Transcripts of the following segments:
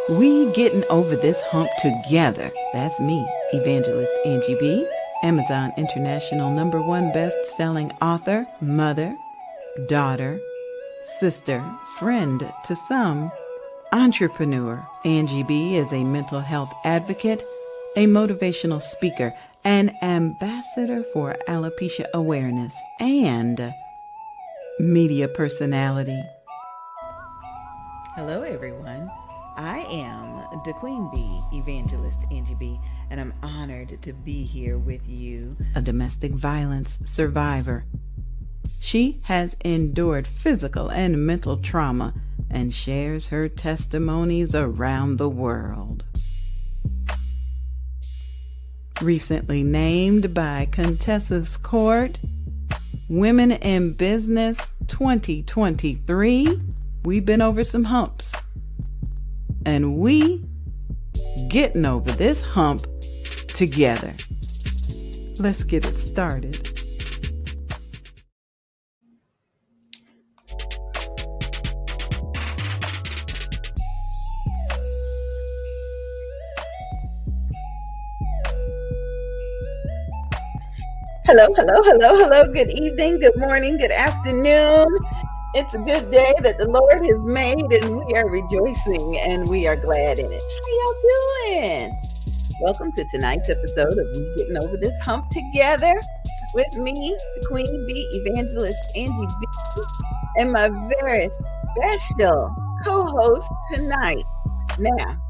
We getting over this hump together. That's me, Evangelist Angie BEE, Amazon International #1 best-selling author, mother, daughter, sister, friend to some, entrepreneur. Angie BEE is a mental health advocate, a motivational speaker, an ambassador for alopecia awareness, and media personality. Hello, everyone. I am the Queen Bee, Evangelist Angie BEE, and I'm honored to be here with you, a domestic violence survivor. She has endured physical and mental trauma and shares her testimonies around the world. Recently named by Contessa's Court, Women in Business 2023, we've been over some humps. And we getting over this hump together. Let's get it started. Hello. Good evening, good morning, good afternoon. It's a good day that the Lord has made, and we are rejoicing and we are glad in it. How y'all doing? Welcome to tonight's episode of We Getting Over This Hump Together with me, the Queen Bee, Evangelist Angie BEE, and my very special co-host tonight. Now,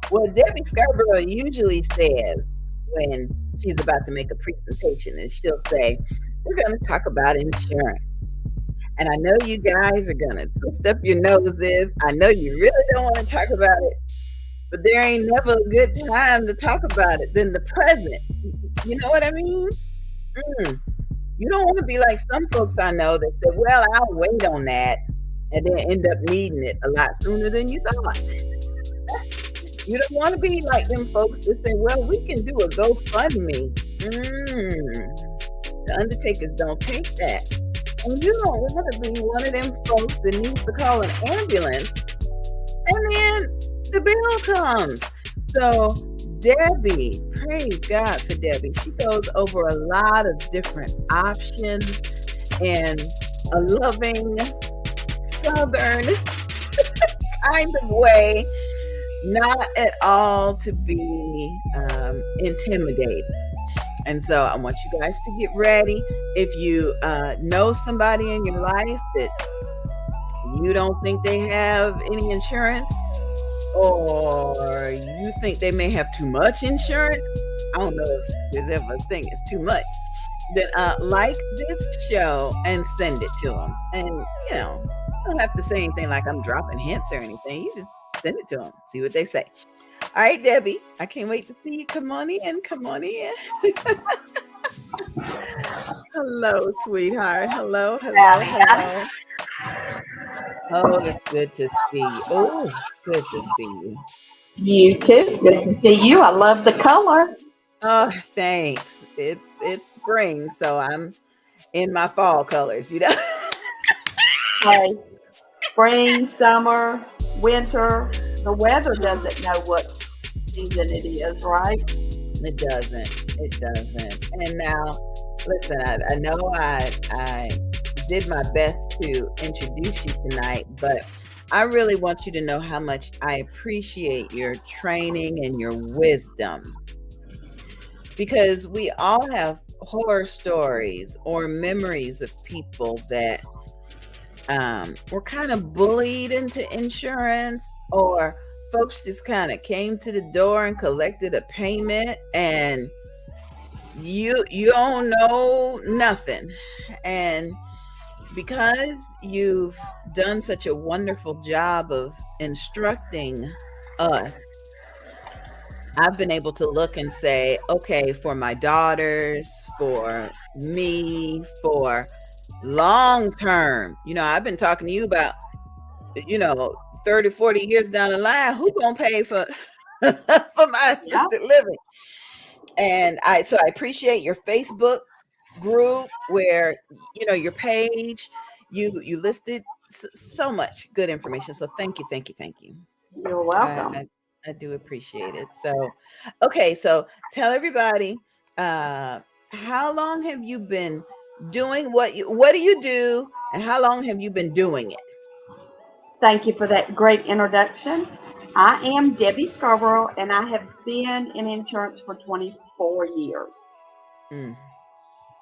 what Debbie Scarborough usually says when she's about to make a presentation is she'll say, we're going to talk about insurance. And I know you guys are going to twist up your noses. I know you really don't want to talk about it, but there ain't never a good time to talk about it than the present. You know what I mean? You don't want to be like some folks I know that said, well, I'll wait on that, and then end up needing it a lot sooner than you thought. You don't want to be like them folks that say, well, we can do a GoFundMe. The undertakers don't take that. And you don't want to be one of them folks that needs to call an ambulance and then the bill comes. So Debbie, praise God for Debbie. She goes over a lot of different options in a loving, southern kind of way, not at all to be intimidated. And so I want you guys to get ready. If you know somebody in your life that you don't think they have any insurance, or you think they may have too much insurance, I don't know if there's ever a thing it's too much, then like this show and send it to them. And, you know, you don't have to say anything like I'm dropping hints or anything. You just send it to them, see what they say. All right, Debbie, I can't wait to see you. Come on in. Hello, sweetheart. Hello. Oh, it's good to see you. Oh, good to see you. You too. Good to see you. I love the color. Oh, thanks. It's spring, so I'm in my fall colors, you know. Hey, spring, summer, winter. The weather doesn't know what season it is, right? It doesn't. And now, listen, I know I did my best to introduce you tonight, but I really want you to know how much I appreciate your training and your wisdom, because we all have horror stories or memories of people that were kind of bullied into insurance, or folks just kind of came to the door and collected a payment, and you don't know nothing. And because you've done such a wonderful job of instructing us, I've been able to look and say, okay, for my daughters, for me, for long term, you know, I've been talking to you about, you know, 30, 40 years down the line, who gonna pay for for my assisted living? And I appreciate your Facebook group where, you know, your page, you listed so much good information. So thank you. You're I, welcome. I, I do appreciate it. So, okay, so tell everybody, how long have you been doing what do you do, and how long have you been doing it? Thank you for that great introduction. I am Debbie Scarborough, and I have been in insurance for 24 years. Mm,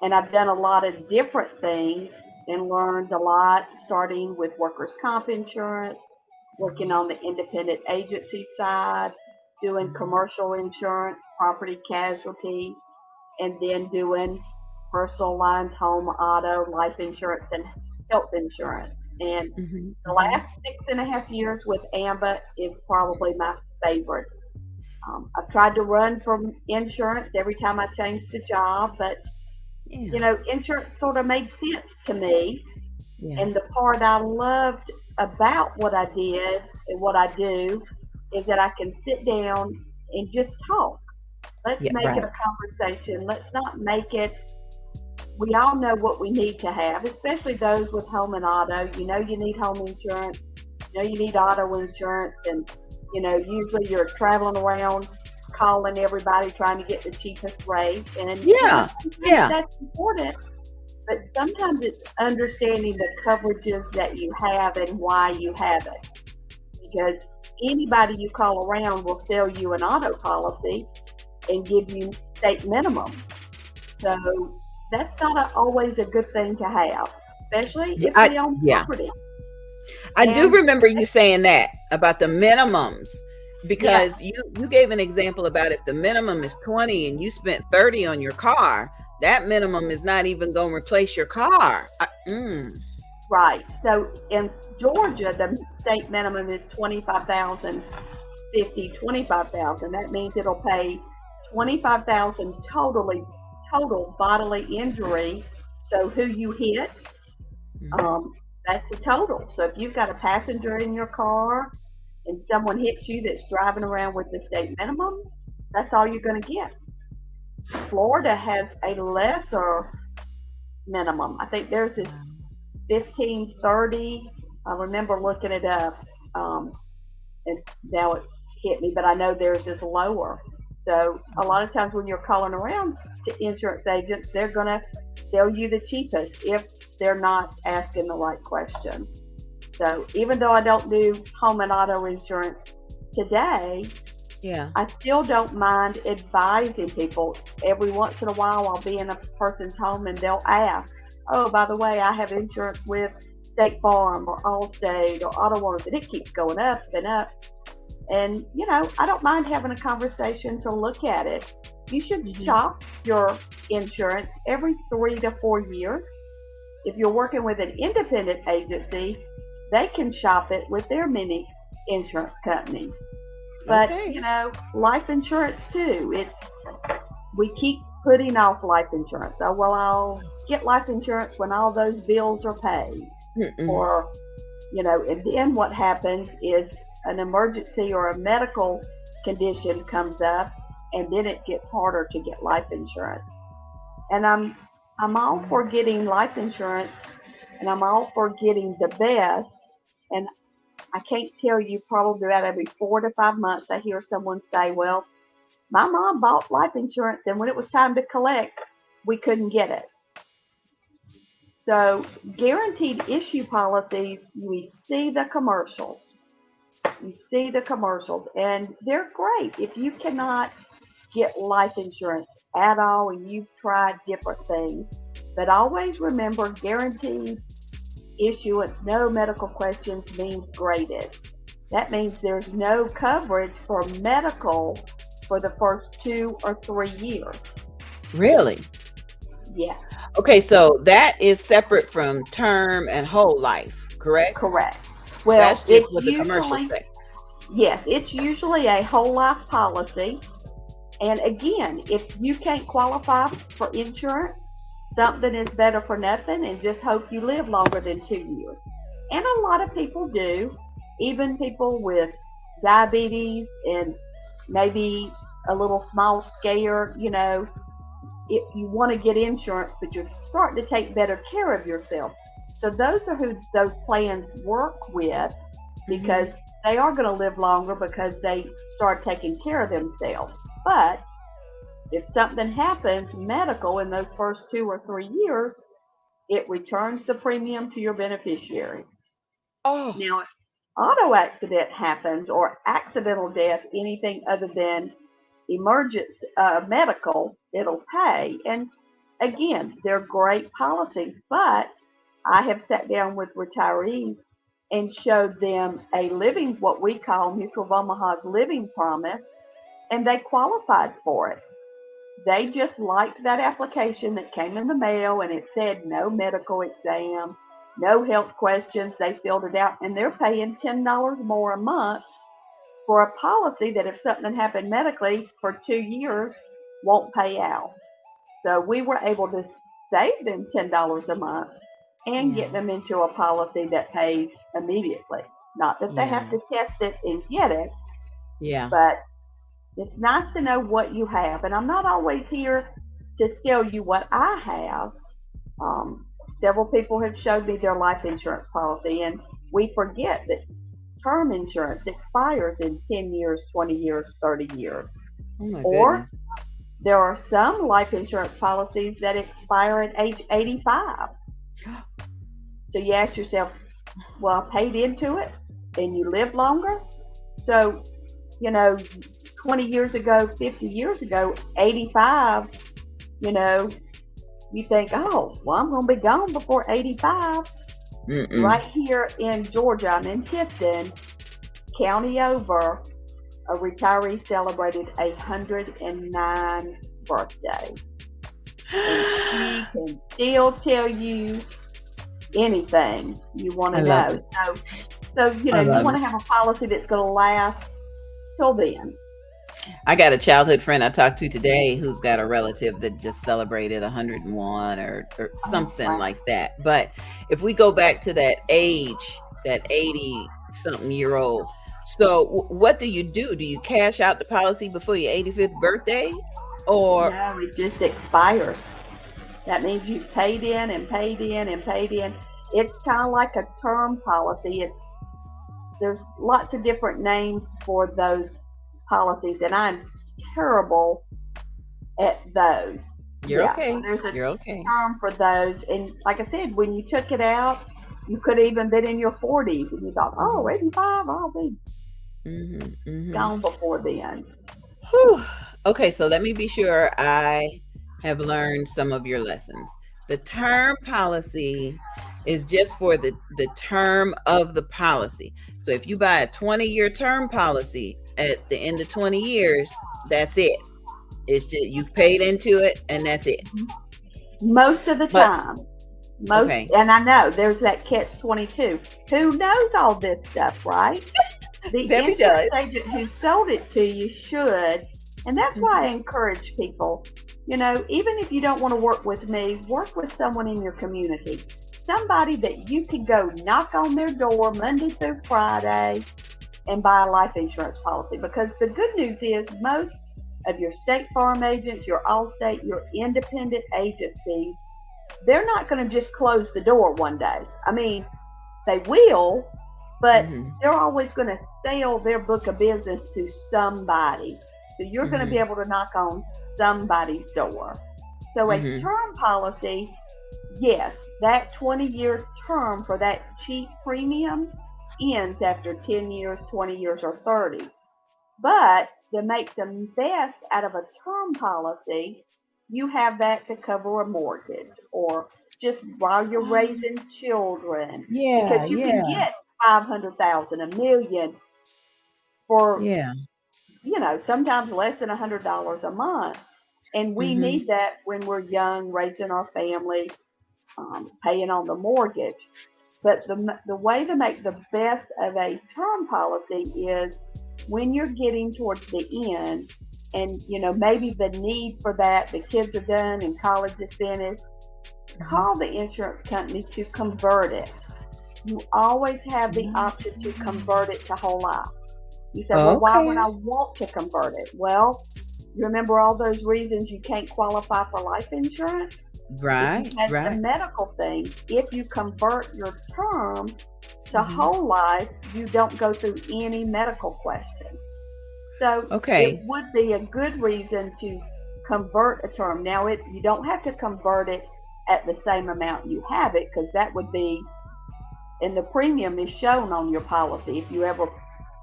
And I've done a lot of different things and learned a lot, starting with workers' comp insurance, working on the independent agency side, doing mhm, commercial insurance, property casualty, and then doing personal lines, home, auto, life insurance, and health insurance. And mhm, the mhm. last 6.5 years with AMBA is probably my favorite. I've tried to run from insurance every time I changed the job, but Yeah, insurance sort of made sense to me. yeah, And the part I loved about what I did and what I do is that I can sit down and just talk. Let's yeah, make it right. a conversation. Let's not make it, we all know what we need to have, especially those with home and auto. You know, you need home insurance, you know, you need auto insurance, and, usually you're traveling around calling everybody trying to get the cheapest rate. And, Yeah, sometimes yeah, that's important, but sometimes it's understanding the coverages that you have and why you have it. Because anybody you call around will sell you an auto policy and give you state minimum. So that's not always a good thing to have, especially yeah, if we own yeah. property. I do And remember you saying that about the minimums, yes, because you gave an example about if the minimum is 20 and you spent 30 on your car, that minimum is not even going to replace your car. right. So in Georgia, the state minimum is 25,000, 25,000. That means it'll pay 25,000 total bodily injury. So who you hit, Mhm. um, that's the total. So if you've got a passenger in your car and someone hits you that's driving around with the state minimum, that's all you're going to get. Florida has a lesser minimum. I think theirs is Wow. 1530. I remember looking it up, and now it's hit me, but I know theirs is lower. So a lot of times when you're calling around to insurance agents, they're going to sell you the cheapest if they're not asking the right question. So even though I don't do home and auto insurance today, Yeah. I still don't mind advising people. Every once in a while, I'll be in a person's home and they'll ask, "Oh, by the way, I have insurance with State Farm or Allstate or Auto Owners," and it keeps going up and up. And, I don't mind having a conversation to look at it. You should Mhm. shop your insurance every 3 to 4 years. If you're working with an independent agency, they can shop it with their mini insurance company. But, Okay. life insurance too. We keep putting off life insurance. Oh, well, I'll get life insurance when all those bills are paid. Mm-mm. Or, and then what happens is an emergency or a medical condition comes up, and then it gets harder to get life insurance. And I'm all for getting life insurance, and I'm all for getting the best. And I can't tell you, probably about every 4 to 5 months, I hear someone say, "Well, my mom bought life insurance, and when it was time to collect, we couldn't get it." So, guaranteed issue policies, we see the commercials. You see the commercials, and they're great. If you cannot get life insurance at all and you've tried different things, but always remember guaranteed issuance, no medical questions means graded. That means there's no coverage for medical for the first 2 or 3 years. Really? Yes, Okay, so that is separate from term and whole life, correct? correct. Well, That's just what the commercials say. it's usually a whole life policy. And again, if you can't qualify for insurance, something is better for nothing, and just hope you live longer than 2 years. And a lot of people do, even people with diabetes and maybe a little small scare, if you want to get insurance, but you're starting to take better care of yourself. So those are who those plans work with. because they are going to live longer because they start taking care of themselves. But if something happens medical in those first 2 or 3 years, it returns the premium to your beneficiary. Oh, Now, if auto accident happens or accidental death, anything other than emergency medical, it'll pay. And again, they're great policies, but I have sat down with retirees and showed them a living, what we call Mutual of Omaha's living promise, and they qualified for it. They just liked that application that came in the mail, and it said no medical exam, no health questions. They filled it out, and they're paying $10 more a month for a policy that if something happened medically for 2 years, won't pay out. So we were able to save them $10 a month and get them into a policy that pays immediately. Not that they have to test it and get it, but it's nice to know what you have. And I'm not always here to tell you what I have. Several people have showed me their life insurance policy, and we forget that term insurance expires in 10 years, 20 years, 30 years. oh my Or goodness. there are some life insurance policies that expire at age 85. So you ask yourself, well, I paid into it and you live longer. So, 20 years ago, 50 years ago, 85, you think, oh, well, I'm going to be gone before 85. Right here in Georgia, I'm in Tifton, county over, a retiree celebrated 109 birthday. And she can still tell you anything you want to know. So you want to have a policy that's going to last till then. I got a childhood friend I talked to today who's got a relative that just celebrated 101 or something like that. But if we go back to that age, that 80-something year old, so what do? Do you cash out the policy before your 85th birthday? Or no, it just expires. That means you've paid in and paid in and paid in. It's kind of like a term policy. There's lots of different names for those policies, and I'm terrible at those. You're okay. So there's a You're okay. term for those, and like I said, when you took it out, you could have even been in your 40s, and you thought, oh, 85, I'll be gone before then. Whew. Okay, so let me be sure I have learned some of your lessons. The term policy is just for the term of the policy. So if you buy a 20-year term policy, at the end of 20 years, that's it. It's just you've paid into it, and that's it. Most of the time. And I know there's that catch-22. Who knows all this stuff, right? The insurance agent who sold it to you should. And that's why I encourage people, even if you don't want to work with me, work with someone in your community. Somebody that you could go knock on their door Monday through Friday and buy a life insurance policy. Because the good news is most of your State Farm agents, your Allstate, your independent agencies, they're not going to just close the door one day. I mean, they will, but they're always going to sell their book of business to somebody. So you're going to be able to knock on somebody's door. So a term policy, yes, that 20-year term for that cheap premium ends after 10 years, 20 years, or 30. But to make the best out of a term policy, you have that to cover a mortgage or just while you're raising children. Because you can get $500,000, $1 million for, sometimes less than $100 a month. And we need that when we're young, raising our family, paying on the mortgage. But the way to make the best of a term policy is when you're getting towards the end and, maybe the need for that, the kids are done and college is finished, call the insurance company to convert it. You always have the option to convert it to whole life. You say, well, why would I want to convert it? Well, you remember all those reasons you can't qualify for life insurance? Right. The medical thing, if you convert your term to whole life, you don't go through any medical questions. So Okay. it would be a good reason to convert a term. Now, you don't have to convert it at the same amount you have it, because that would be, and the premium is shown on your policy. If you ever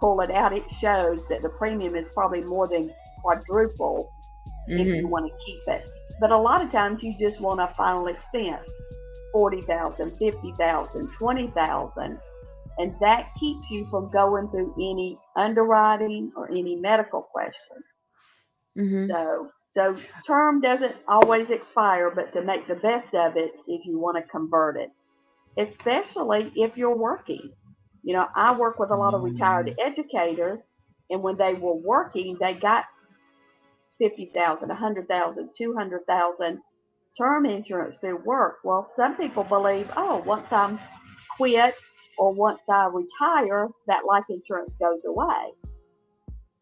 pull it out, it shows that the premium is probably more than quadruple if you want to keep it. But a lot of times you just want a final expense, $40,000, $50,000, $20,000, and that keeps you from going through any underwriting or any medical questions. So term doesn't always expire, but to make the best of it, if you want to convert it, especially if you're working. You know, I work with a lot of retired educators, and when they were working, they got $50,000, $100,000, $200,000 term insurance through work. Well, some people believe, oh, once I'm quit or once I retire, that life insurance goes away.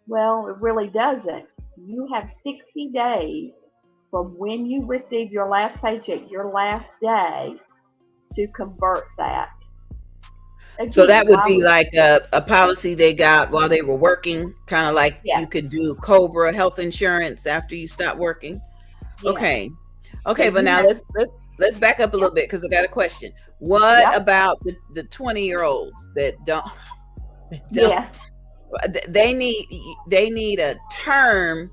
Well, it really doesn't. You have 60 days from when you receive your last paycheck, your last day, to convert that. Again, so that would be like a policy they got while they were working, kind of like you could do Cobra health insurance after you stop working. Okay, so but now let's back up a little bit, because I got a question. What about the 20-year-olds that don't they need a term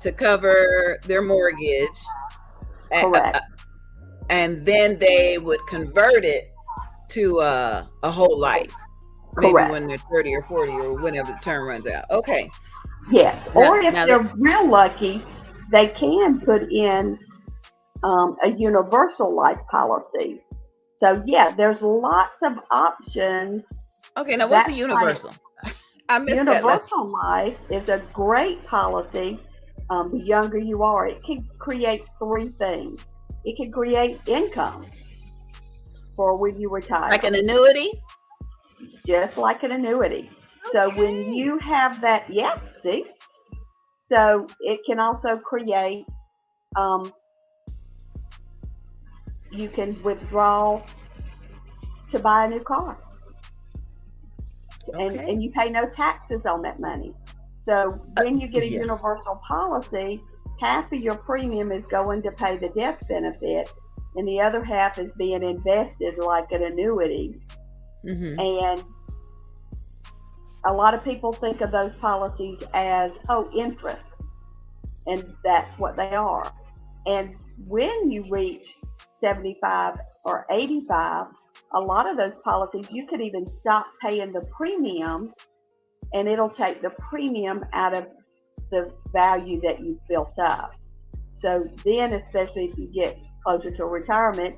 to cover their mortgage? Correct. And then they would convert it to a whole life, maybe when they're 30 or 40 or whenever the term runs out. Okay. Yes. Or if they're real lucky, they can put in a universal life policy. So there's lots of options. Okay, now what's a universal? I missed universal life is a great policy. The younger you are, it can create three things. It can create income for when you retire. Like an annuity? Just like an annuity. Okay. So when you have that, so it can also create, you can withdraw to buy a new car. And you pay no taxes on that money. So when you get a universal policy, half of your premium is going to pay the death benefit, and the other half is being invested like an annuity. And a lot of people think of those policies as, interest. And that's what they are. And when you reach 75 or 85, a lot of those policies, you could even stop paying the premium, and it'll take the premium out of the value that you've built up. So then, especially if you get closer to retirement,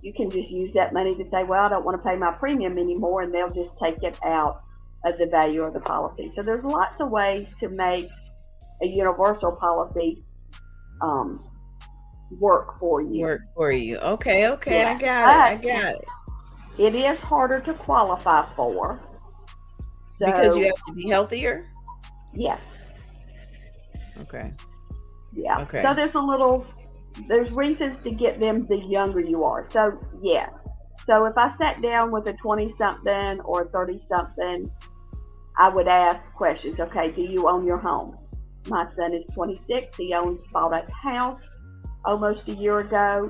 you can just use that money to say, well, I don't want to pay my premium anymore, and they'll just take it out of the value of the policy. So there's lots of ways to make a universal policy work for you. Okay, I got it. It is harder to qualify for. So, because you have to be healthier? Yes. Okay. Yeah. Okay. So there's reasons to get them the younger you are. So So if I sat down with a 20-something or a 30-something, I would ask questions. Okay, do you own your home? My son is 26. He bought a house almost a year ago.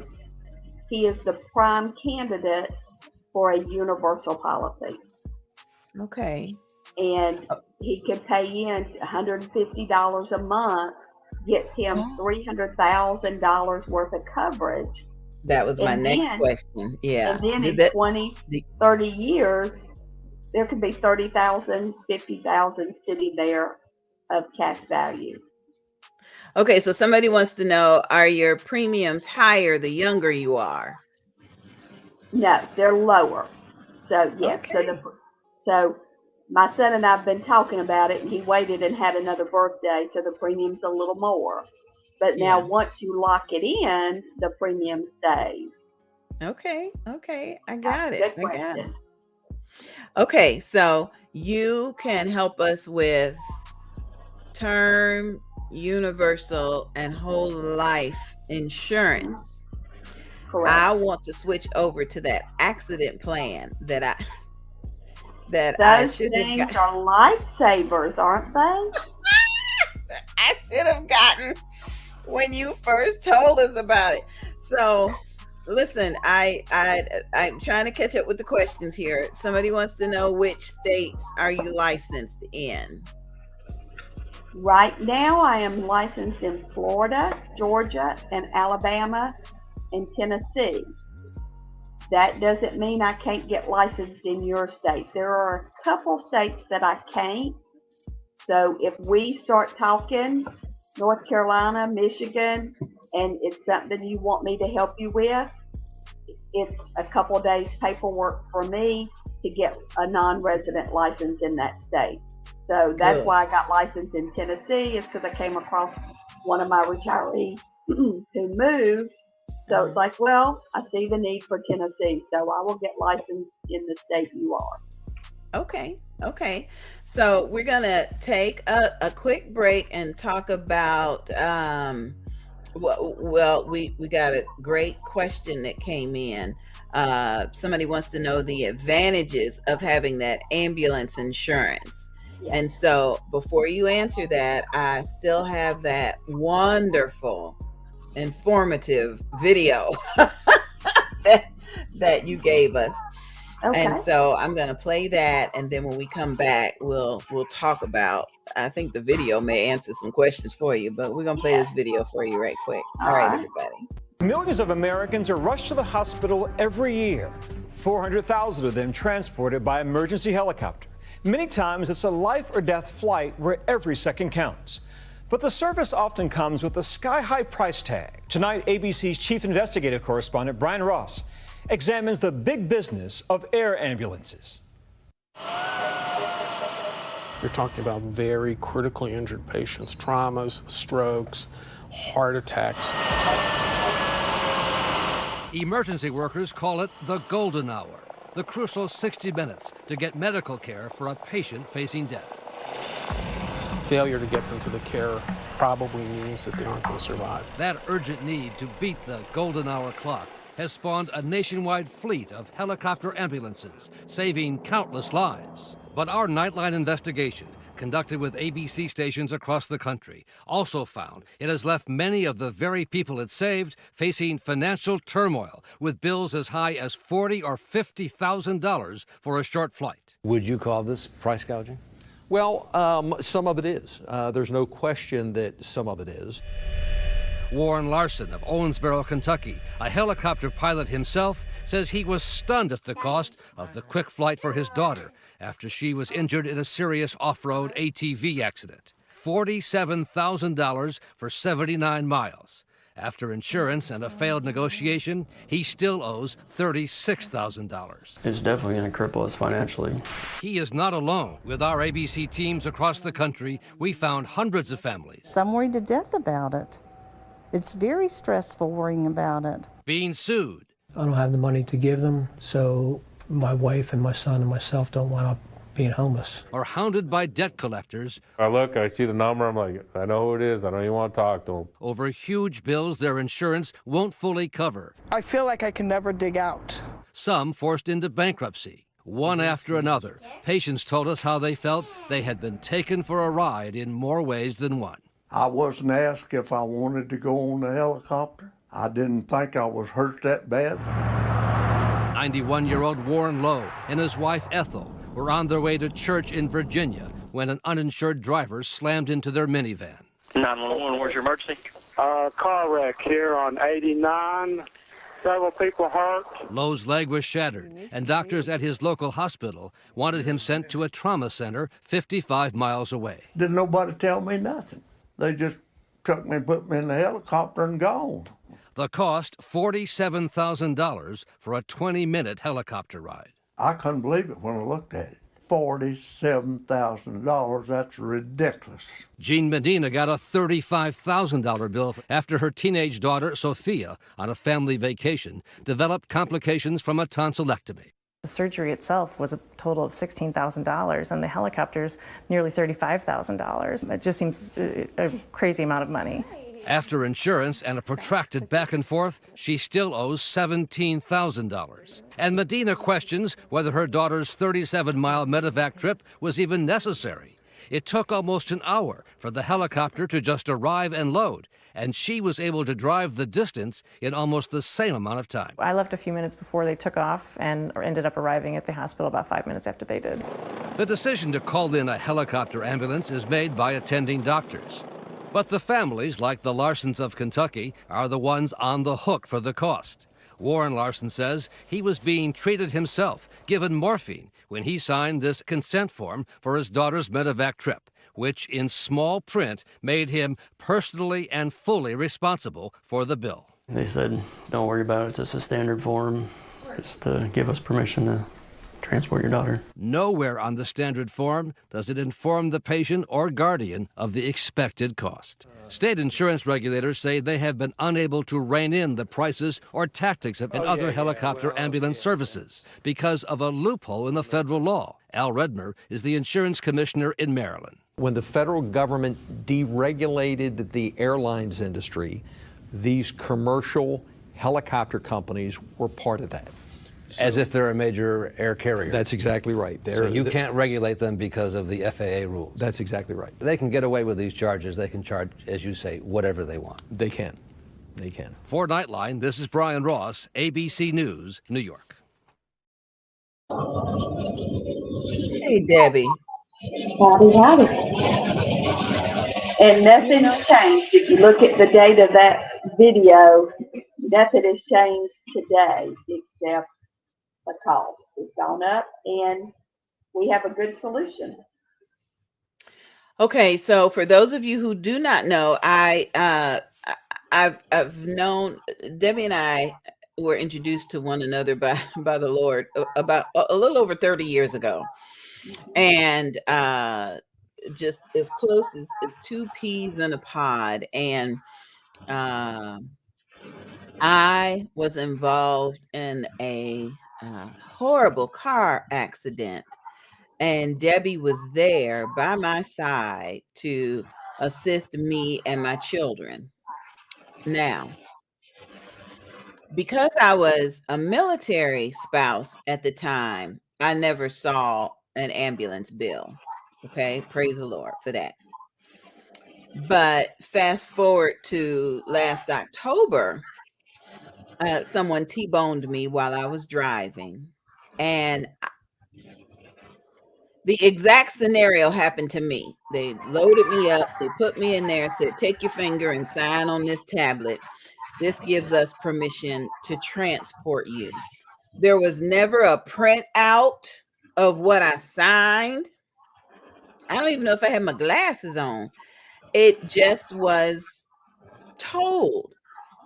He is the prime candidate for a universal policy. Okay. And he can pay in $150 a month, gets him $300,000 worth of coverage. That was my next question. Yeah. And then in 20, 30 years, there could be $30,000, $50,000 sitting there of cash value. Okay, so somebody wants to know, are your premiums higher the younger you are? No, they're lower. So, yes. Okay. So my son and I have been talking about it, and he waited and had another birthday, so the premium's a little more. But now once you lock it in, the premium stays. Okay. I got it. Okay, so you can help us with term, universal, and whole life insurance. Correct. I want to switch over to that accident plan that that I Those should have things got. are lifesavers, aren't they? I should have gotten when you first told us about it. So, listen, I'm trying to catch up with the questions here. Somebody wants to know, which states are you licensed in? Right now, I am licensed in Florida, Georgia, and Alabama, and Tennessee. That doesn't mean I can't get licensed in your state. There are a couple states that I can't. So if we start talking North Carolina, Michigan, and it's something you want me to help you with, it's a couple days paperwork for me to get a non-resident license in that state. So that's why I got licensed in Tennessee, is because I came across one of my retirees who moved. So it's like, well, I see the need for Tennessee, so I will get licensed in the state you are. Okay. So we're gonna take a quick break and talk about well, we got a great question that came in. Somebody wants to know the advantages of having that ambulance insurance. Yes. And so before you answer that, I still have that wonderful, informative video that you gave us. Okay. And so I'm going to play that, and then when we come back, we'll talk about, I think the video may answer some questions for you, but we're going to play this video for you right quick. All right, everybody. Millions of Americans are rushed to the hospital every year. 400,000 of them transported by emergency helicopter. Many times it's a life or death flight where every second counts. But the service often comes with a sky-high price tag. Tonight, ABC's chief investigative correspondent, Brian Ross, examines the big business of air ambulances. You're talking about very critically injured patients, traumas, strokes, heart attacks. Emergency workers call it the golden hour, the crucial 60 minutes to get medical care for a patient facing death. Failure to get them to the care probably means that they aren't going to survive. That urgent need to beat the golden hour clock has spawned a nationwide fleet of helicopter ambulances, saving countless lives. But our Nightline investigation, conducted with ABC stations across the country, also found it has left many of the very people it saved facing financial turmoil, with bills as high as $40,000 or $50,000 for a short flight. Would you call this price gouging? Well, some of it is. There's no question that some of it is. Warren Larson of Owensboro, Kentucky, a helicopter pilot himself, says he was stunned at the cost of the quick flight for his daughter after she was injured in a serious off-road ATV accident. $47,000 for 79 miles. After insurance and a failed negotiation, he still owes $36,000. It's definitely going to cripple us financially. He is not alone. With our ABC teams across the country, we found hundreds of families. I'm worried to death about it. It's very stressful worrying about it. Being sued. I don't have the money to give them, so my wife and my son and myself don't want to being homeless. Or hounded by debt collectors. I see the number, I'm like, I know who it is, I don't even want to talk to them. Over huge bills their insurance won't fully cover. I feel like I can never dig out. Some forced into bankruptcy. One after another, patients told us how they felt they had been taken for a ride in more ways than one. I wasn't asked if I wanted to go on the helicopter. I didn't think I was hurt that bad. 91-year-old Warren Lowe and his wife Ethel were on their way to church in Virginia when an uninsured driver slammed into their minivan. 911, where's your emergency? Car wreck here on 89. Several people hurt. Lowe's leg was shattered, and doctors at his local hospital wanted him sent to a trauma center 55 miles away. Didn't nobody tell me nothing. They just took me and put me in the helicopter and gone. The cost, $47,000 for a 20-minute helicopter ride. I couldn't believe it when I looked at it. $47,000, that's ridiculous. Jean Medina got a $35,000 bill after her teenage daughter, Sophia, on a family vacation, developed complications from a tonsillectomy. The surgery itself was a total of $16,000, and the helicopters nearly $35,000. It just seems a crazy amount of money. After insurance and a protracted back and forth, she still owes $17,000. And Medina questions whether her daughter's 37-mile medevac trip was even necessary. It took almost an hour for the helicopter to just arrive and load, and she was able to drive the distance in almost the same amount of time. I left a few minutes before they took off and ended up arriving at the hospital about 5 minutes after they did. The decision to call in a helicopter ambulance is made by attending doctors. But the families, like the Larsons of Kentucky, are the ones on the hook for the cost. Warren Larson says he was being treated himself, given morphine, when he signed this consent form for his daughter's medevac trip, which in small print made him personally and fully responsible for the bill. They said, don't worry about it, it's just a standard form, just to give us permission to transport your daughter. Nowhere on the standard form does it inform the patient or guardian of the expected cost. State insurance regulators say they have been unable to rein in the prices or tactics of other helicopter ambulance services because of a loophole in the federal law. Al Redmer is the insurance commissioner in Maryland. When the federal government deregulated the airlines industry, these commercial helicopter companies were part of that. As if they're a major air carrier. That's exactly right. So you can't regulate them because of the FAA rules. That's exactly right. They can get away with these charges. They can charge, as you say, whatever they want. They can. They can. For Nightline, this is Brian Ross, ABC News, New York. Hey, Debbie. Howdy, howdy. And nothing's changed. If you look at the date of that video, nothing has changed today except the cost. It's gone up, and we have a good solution. Okay, so for those of you who do not know, I've known Debbie and I were introduced to one another by the Lord about a little over 30 years ago, and just as close as two peas in a pod. And I was involved in a horrible car accident, and Debbie was there by my side to assist me and my children. Now, because I was a military spouse at the time, I never saw an ambulance bill. Okay, praise the Lord for that. But fast forward to last October, someone T-boned me while I was driving, and the exact scenario happened to me. They loaded me up, they put me in there, said, take your finger and sign on this tablet. This gives us permission to transport you. There was never a printout of what I signed. I don't even know if I had my glasses on. It just was told.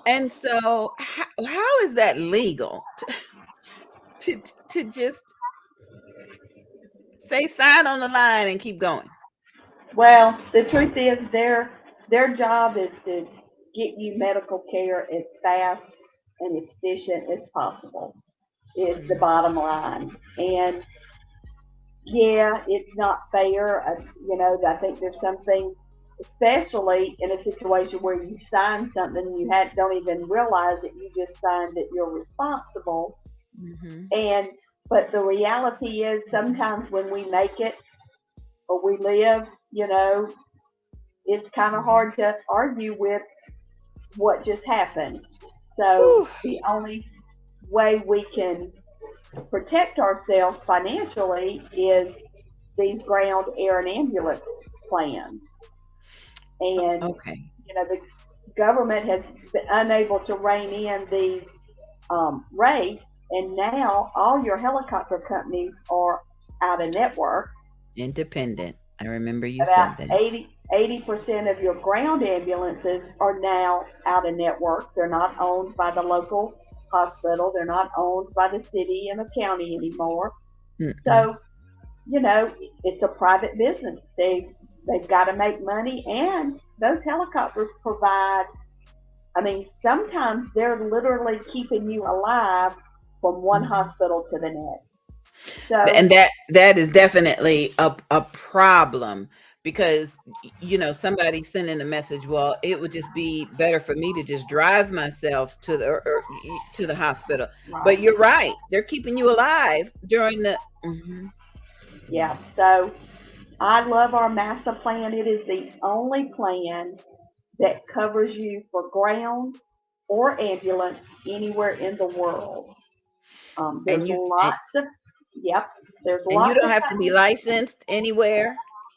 And so how is that legal to just say sign on the line and keep going? Well, the truth is their job is to get you medical care as fast and efficient as possible is the bottom line. And yeah, it's not fair. I think there's something, especially in a situation where you sign something and you don't even realize that you just signed that you're responsible. Mm-hmm. But the reality is sometimes when we make it or we live, it's kind of hard to argue with what just happened. So the only way we can protect ourselves financially is these ground, air, and ambulance plans. And the government has been unable to rein in these rates, and now all your helicopter companies are out of network. Independent. I remember you said that. 80% of your ground ambulances are now out of network. They're not owned by the local hospital. They're not owned by the city and the county anymore. Mm-hmm. So, it's a private business. They've got to make money, and those helicopters provide, sometimes they're literally keeping you alive from one hospital to the next. So, and that is definitely a problem, because somebody sending a message, well, it would just be better for me to just drive myself to the hospital. Right. But you're right, they're keeping you alive during the Yeah, so I love our MASA plan. It is the only plan that covers you for ground or ambulance anywhere in the world. There's lots of there's and you lots don't of have to be licensed anywhere.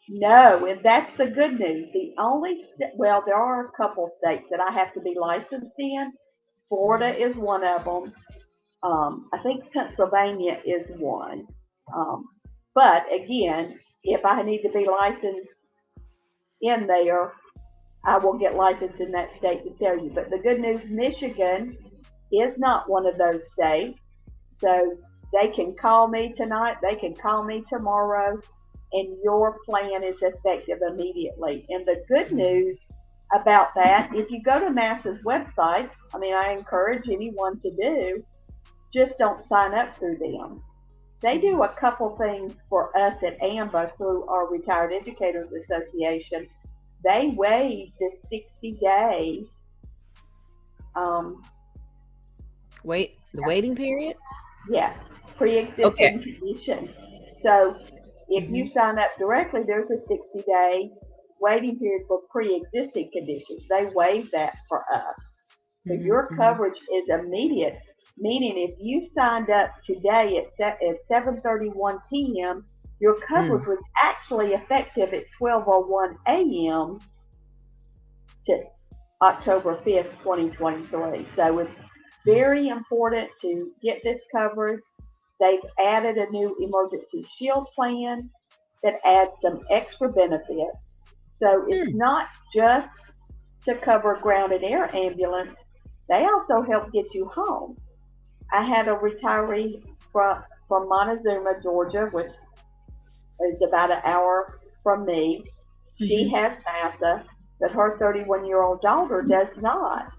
No, and that's the good news. The only well, there are a couple states that I have to be licensed in. Florida is one of them. I think Pennsylvania is one. But again, if I need to be licensed in there, I will get licensed in that state to tell you. But the good news, Michigan is not one of those states. So they can call me tonight, they can call me tomorrow, and your plan is effective immediately. And the good news about that, if you go to MASA's website, I encourage anyone to do, just don't sign up through them. They do a couple things for us at AMBA through our Retired Educators Association. They waive the 60 days. The waiting period? Yes, pre-existing condition. So if you sign up directly, there's a 60-day waiting period for pre-existing conditions. They waive that for us. So your coverage is immediate, meaning if you signed up today at 7:31 p.m., your coverage was actually effective at 12:01 a.m. to October 5th, 2023. So it's very important to get this coverage. They've added a new emergency shield plan that adds some extra benefits. So it's not just to cover ground and air ambulance. They also help get you home. I had a retiree from Montezuma, Georgia, which is about an hour from me. She has MASA, but her 31-year-old daughter does not.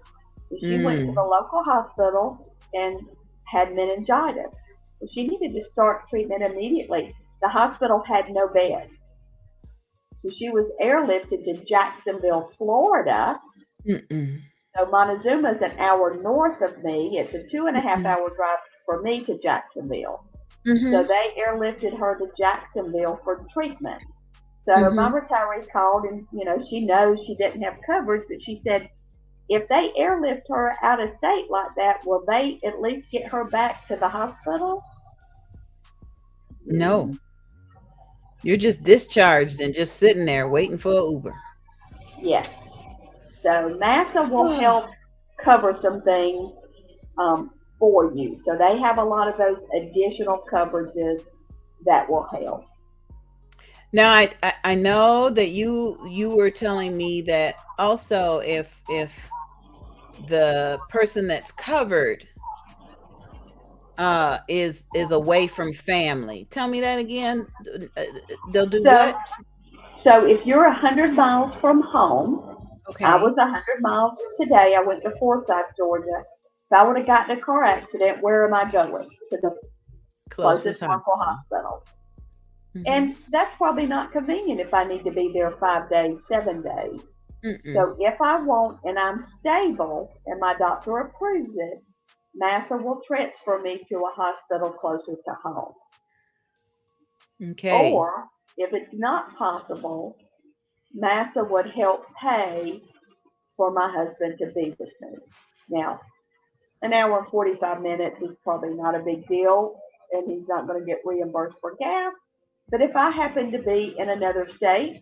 She went to the local hospital and had meningitis. She needed to start treatment immediately. The hospital had no bed. So she was airlifted to Jacksonville, Florida. So Montezuma is an hour north of me. It's a 2.5-hour drive for me to Jacksonville. So they airlifted her to Jacksonville for treatment. So my retiree called and, she knows she didn't have coverage, but she said, if they airlift her out of state like that, will they at least get her back to the hospital? No. You're just discharged and just sitting there waiting for an Uber. Yes. So MASA will help cover some things for you. So they have a lot of those additional coverages that will help. Now, I know that you were telling me that also if the person that's covered is away from family. Tell me that again. They'll do what? So if you're 100 miles from home, I was 100 miles today. I went to Forsyth, Georgia. If I would have gotten a car accident, where am I going? To the closest local hospital. And that's probably not convenient if I need to be there 5 days, 7 days. So if I want and I'm stable and my doctor approves it, MASA will transfer me to a hospital closer to home. Okay. Or if it's not possible, MASA would help pay for my husband to be with me. Now, an hour and 45 minutes is probably not a big deal, and he's not going to get reimbursed for gas. But if I happen to be in another state,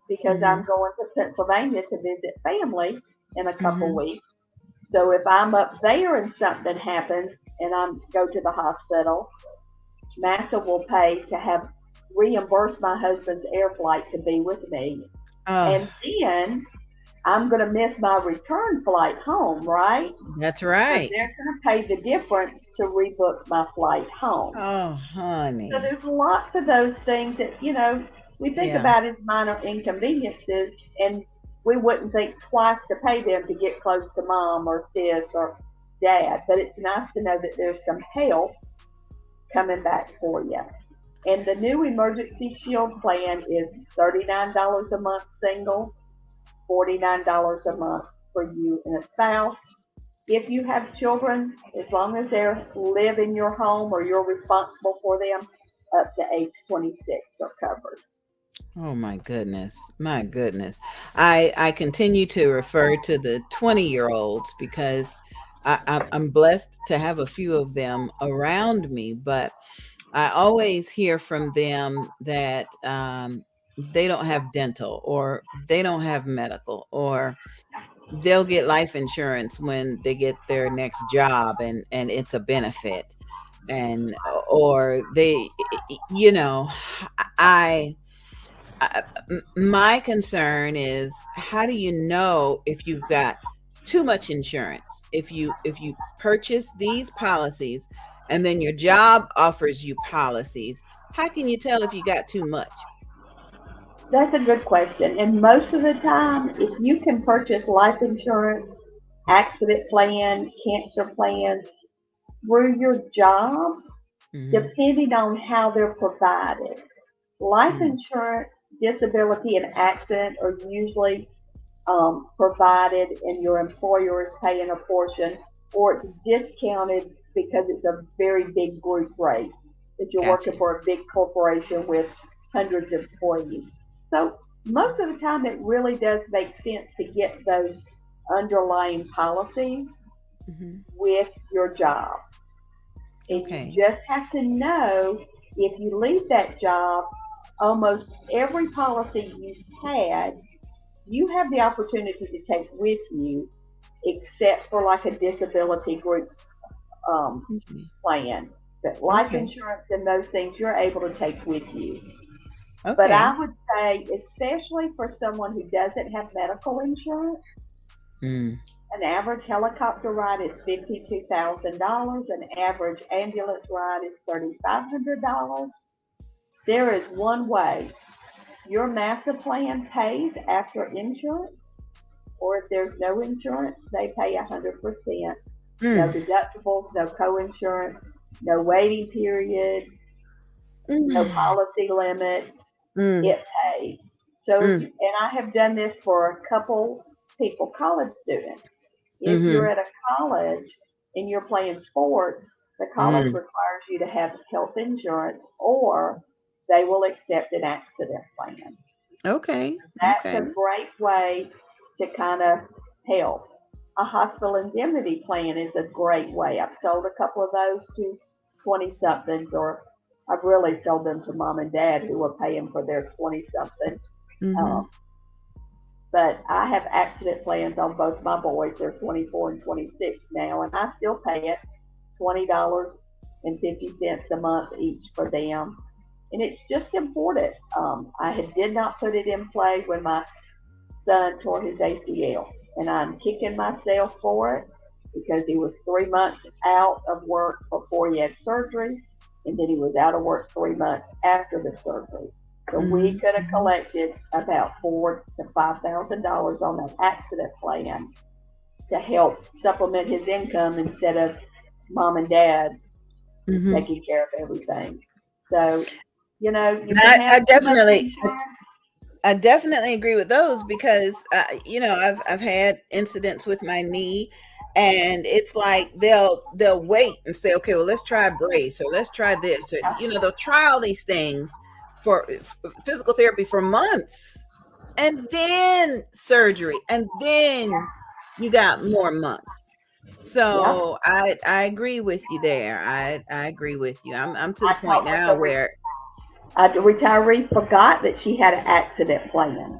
because I'm going to Pennsylvania to visit family in a couple weeks, so if I'm up there and something happens and I go to the hospital, MASA will pay to have reimburse my husband's air flight to be with me. And then I'm going to miss my return flight home, right? That's right. So they're going to pay the difference to rebook my flight home. Oh, honey. So there's lots of those things that, we think about as minor inconveniences, and we wouldn't think twice to pay them to get close to mom or sis or dad. But it's nice to know that there's some help coming back for you. And the new Emergency Shield plan is $39 a month single, $49 a month for you and a spouse. If you have children, as long as they live in your home or you're responsible for them, up to age 26 are covered. Oh my goodness. My goodness. I continue to refer to the 20-year-olds because I'm blessed to have a few of them around me, but I always hear from them that they don't have dental or they don't have medical, or they'll get life insurance when they get their next job and it's a benefit. And or they, you know, I my concern is, how do you know if you've got too much insurance? If you purchase these policies and then your job offers you policies, how can you tell if you got too much? That's a good question. And most of the time, if you can purchase life insurance, accident plan, cancer plans through your job, depending on how they're provided. Life insurance, disability, and accident are usually provided and your employer is paying a portion, or it's discounted because it's a very big group rate that you're working for a big corporation with hundreds of employees. So most of the time it really does make sense to get those underlying policies with your job. And you just have to know, if you leave that job, almost every policy you've had, you have the opportunity to take with you, except for like a disability group plan. But life insurance and those things you're able to take with you. But I would say, especially for someone who doesn't have medical insurance, an average helicopter ride is $52,000. An average ambulance ride is $3,500. There is one way. Your master plan pays after insurance, or if there's no insurance, they pay 100%. No deductibles, no co-insurance, no waiting period, no policy limit. It pays. So, and I have done this for a couple people, college students. If you're at a college and you're playing sports, the college requires you to have health insurance, or they will accept an accident plan. That's a great way to kind of help. A hospital indemnity plan is a great way. I've sold a couple of those to 20-somethings, or I've really sold them to mom and dad who were paying for their 20-something. But I have accident plans on both my boys. They're 24 and 26 now, and I still pay it $20.50 a month each for them. And it's just important. I did not put it in play when my son tore his ACL, and I'm kicking myself for it because he was 3 months out of work before he had surgery, and then he was out of work 3 months after the surgery. So we could have collected about $4,000 to $5,000 on that accident plan to help supplement his income instead of mom and dad taking care of everything. So, you know, you can have I definitely agree with those because, you know, I've had incidents with my knee, and it's like they'll wait and say, okay, well, let's try a brace, or let's try this, or, you know, they'll try all these things for physical therapy for months, and then surgery, and then you got more months. So I agree with you there. I agree with you. I'm to the point now where the retiree forgot that she had an accident plan,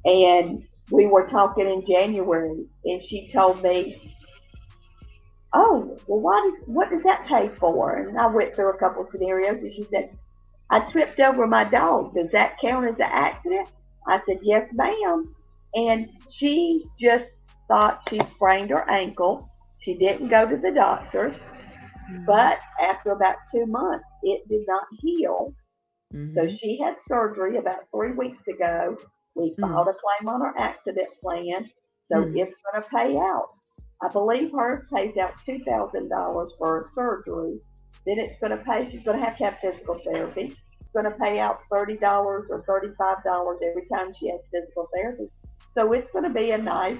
and we were talking in January, and she told me, "Oh, well, what does that pay for?" And I went through a couple of scenarios, and she said, "I tripped over my dog. Does that count as an accident?" I said, "Yes, ma'am." And she just thought she sprained her ankle. She didn't go to the doctors, but after about 2 months, it did not heal. So she had surgery about 3 weeks ago. We filed a claim on her accident plan, so it's going to pay out. I believe hers pays out $2,000 for a surgery then it's going to pay, she's going to have physical therapy. It's going to pay out $30 or $35 every time she has physical therapy. So it's going to be a nice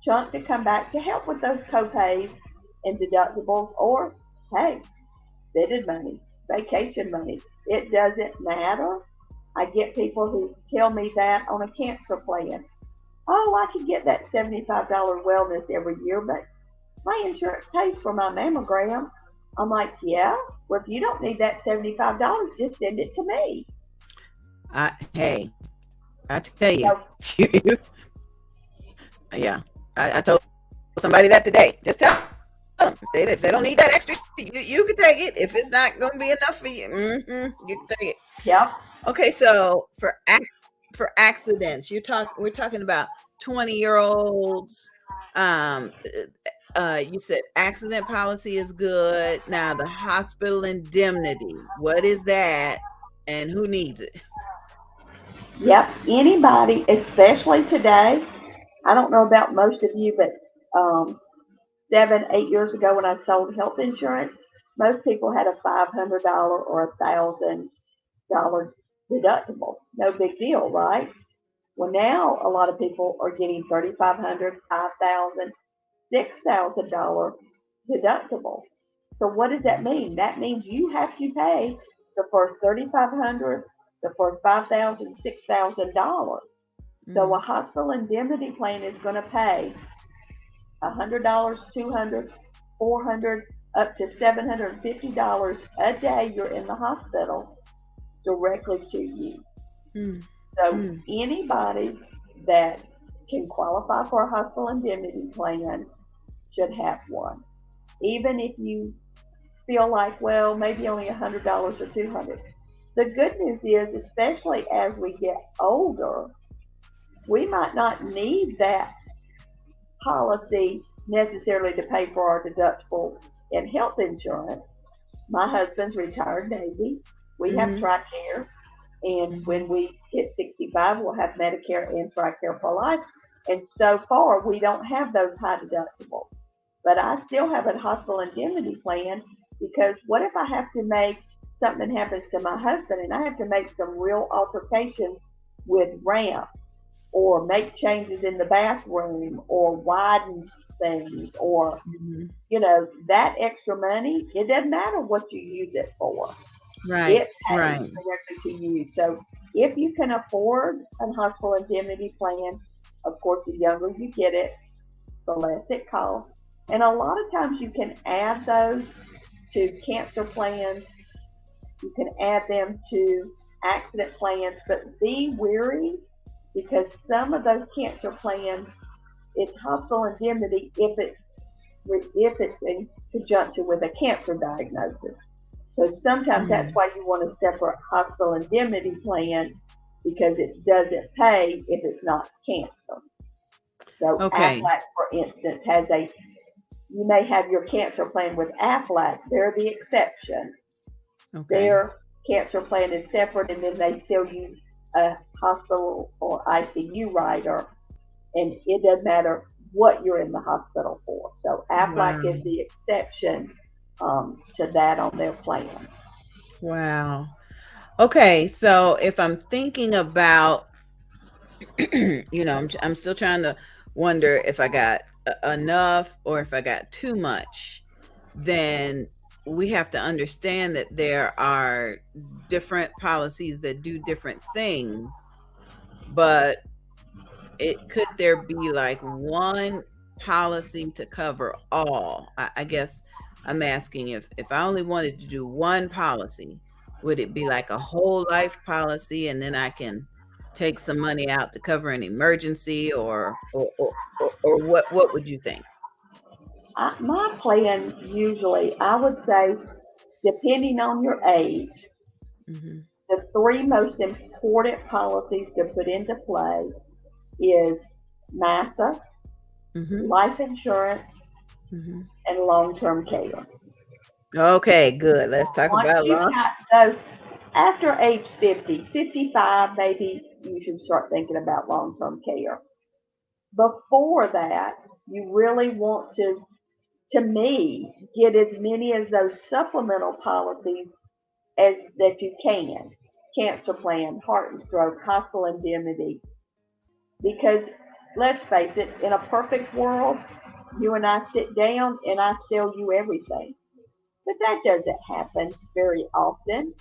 chunk to come back to help with those co-pays and deductibles, or, hey, spending money, vacation money. It doesn't matter. I get people who tell me that on a cancer plan. Oh, I can get that $75 wellness every year, but my insurance pays for my mammogram. I'm like, yeah, well, if you don't need that $75, just send it to me. Hey, I tell you, yeah, I told somebody that today. Just tell them if they don't need that extra, you can take it. If it's not going to be enough for you, you can take it. Yeah. Okay, so for accidents, we're talking about 20-year-olds. You said accident policy is good. Now the hospital indemnity, what is that, and who needs it? Yep, anybody, especially today. I don't know about most of you, but 7-8 years ago when I sold health insurance, most people had a $500 or $1,000 deductible. No big deal, right? Well, now a lot of people are getting $3,500, $5,000, $6,000 deductible. So what does that mean? That means you have to pay the first $3,500, the first $5,000, $6,000. So a hospital indemnity plan is going to pay $100, $200, $400, up to $750 a day you're in the hospital directly to you. So anybody that can qualify for a hospital indemnity plan should have one. Even if you feel like, well, maybe only $100 or $200. The good news is, especially as we get older, we might not need that policy necessarily to pay for our deductible and health insurance. My husband's retired Navy. We have TRICARE, and when we hit 65, we'll have Medicare and TRICARE for life. And so far, we don't have those high deductibles. But I still have a hospital indemnity plan, because what if I have to make something happens to my husband and I have to make some real altercations with ramp, or make changes in the bathroom, or widen things, or, that extra money, it doesn't matter what you use it for. Right. It pays directly to you. So if you can afford a hospital indemnity plan, of course, the younger you get it, the less it costs. And a lot of times you can add those to cancer plans. You can add them to accident plans, but be wary, because some of those cancer plans, it's hospital indemnity if it's in conjunction with a cancer diagnosis. So sometimes that's why you want a separate hospital indemnity plan, because it doesn't pay if it's not cancer. So Aflac, for instance, you may have your cancer plan with Aflac. They're the exception. Their cancer plan is separate, and then they still use a hospital or ICU rider, and it doesn't matter what you're in the hospital for. So Aflac is the exception to that on their plan. Wow. Okay, so if I'm thinking about, I'm still trying to wonder if I got enough or if I got too much, then we have to understand that there are different policies that do different things, but could there be like one policy to cover all? I guess I'm asking if I only wanted to do one policy, would it be like a whole life policy, and then I can take some money out to cover an emergency, or what would you think? My plan usually, I would say, depending on your age, the three most important policies to put into play is MASA, life insurance, and long-term care. Okay, good. Let's talk about those. After age 50, 55, maybe you should start thinking about long-term care. Before that, you really want to to me, get as many of those supplemental policies as that you can. Cancer plan, heart and stroke, hospital indemnity. Because let's face it, in a perfect world, you and I sit down and I sell you everything. But that doesn't happen very often.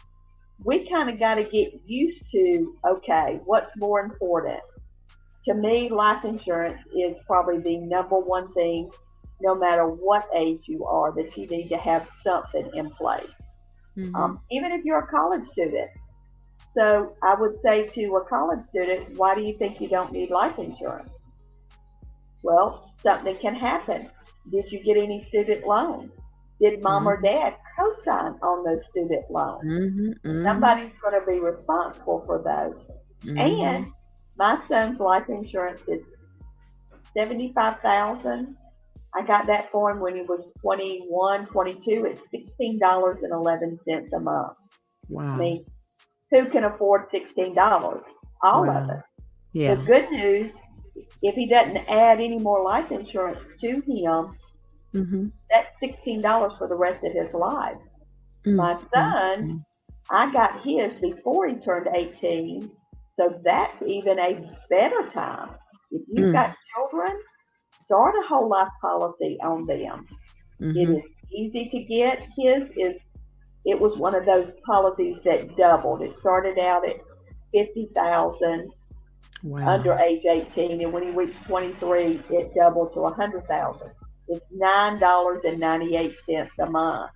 We kind of got to get used to, okay, what's more important? To me, life insurance is probably the number one thing, no matter what age you are, that you need to have something in place. Even if you're a college student. So I would say to a college student, why do you think you don't need life insurance? Well, something can happen. Did you get any student loans? Did mom or dad co-sign on those student loans? Somebody's going to be responsible for those. And my son's life insurance is $75,000. I got that for him when he was 21, 22. It's $16.11 a month. Wow. I mean, who can afford $16? All of us. Yeah. The good news, if he doesn't add any more life insurance to him, that's $16 for the rest of his life. My son, I got his before he turned 18, so that's even a better time. If you've got children, start a whole life policy on them. It is easy to get. It was one of those policies that doubled. It started out at $50,000 under age 18, and when he reached 23, it doubled to $100,000. It's $9.98 a month.